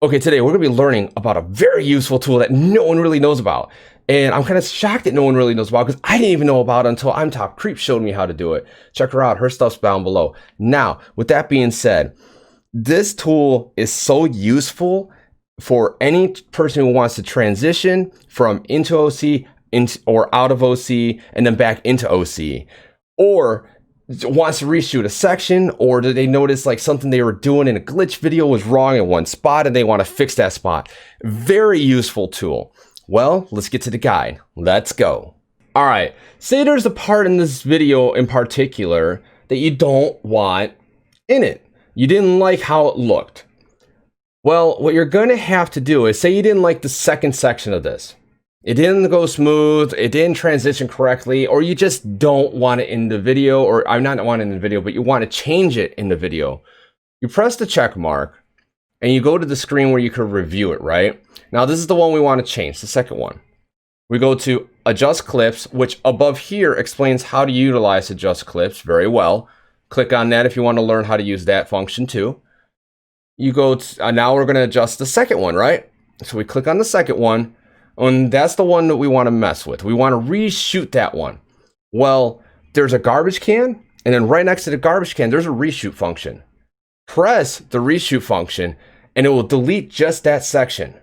Okay, today we're gonna be learning about a very useful tool that no one really knows about. And I'm kind of shocked that no one really knows about because I didn't even know about it until Imtopcreeper showed me how to do it. Check her out, her stuff's down below. Now, with that being said, this tool is so useful for any person who wants to transition from into OC or out of OC and then back into OC, or wants to reshoot a section, or did they notice like something they were doing in a glitch video was wrong in one spot and they want to fix that spot. Very useful tool. Well, let's get to the guide. Let's go. All right, say there's a part in this video in particular that you don't want in it. You didn't like how it looked. Well, what you're going to have to do is say you didn't like the second section of this. It didn't go smooth, it didn't transition correctly, or you just don't want it in the video, or I'm not want it in the video, but you want to change it in the video. You press the check mark and you go to the screen where you can review it, right? Now this is the one we want to change, the second one. We go to adjust clips, which above here explains how to utilize adjust clips very well. Click on that if you want to learn how to use that function too. You go to, now we're going to adjust the second one, right? So we click on the second one. And that's the one that we want to mess with. We want to reshoot that one. Well, there's a garbage can, and then right next to the garbage can, there's a reshoot function. Press the reshoot function, and it will delete just that section.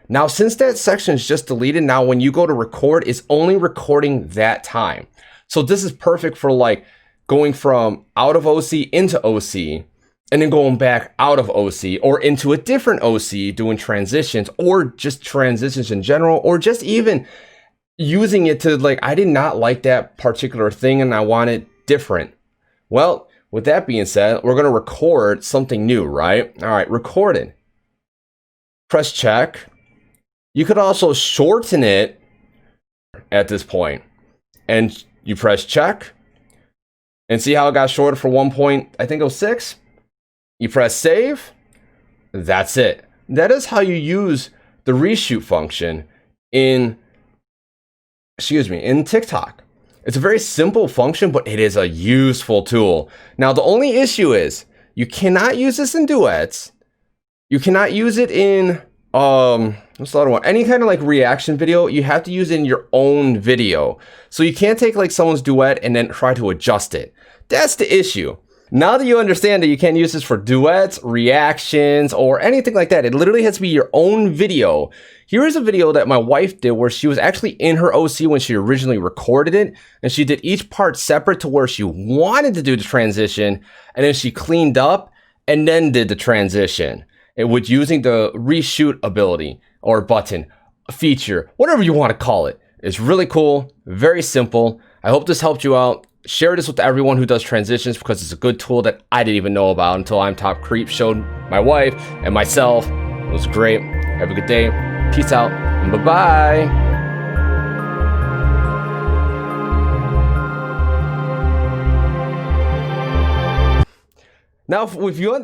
Now, since that section is just deleted, now when you go to record, it's only recording that time. So this is perfect for like going from out of OC into OC, and then going back out of OC or into a different OC doing transitions, or just transitions in general, or just even using it to like, I did not like that particular thing and I want it different. Well, with that being said, we're going to record something new, right? All right, recorded. Press check. You could also shorten it at this point, and you press check and see how it got shorted for 1.06. You press save. That's it. That is how you use the reshoot function in TikTok. It's a very simple function, but it is a useful tool. Now, the only issue is you cannot use this in duets. You cannot use it in what's the other one? Any kind of like reaction video. You have to use it in your own video. So you can't take like someone's duet and then try to adjust it. That's the issue. Now that you understand that you can't use this for duets, reactions, or anything like that, it literally has to be your own video. Here is a video that my wife did where she was actually in her OC when she originally recorded it, and she did each part separate to where she wanted to do the transition, and then she cleaned up and then did the transition. It was using the reshoot ability or button, feature, whatever you want to call it. It's really cool, very simple. I hope this helped you out. Share this with everyone who does transitions because it's a good tool that I didn't even know about until Imtopcreeper showed my wife and myself. It was great. Have a good day. Peace out and bye-bye. Now, if you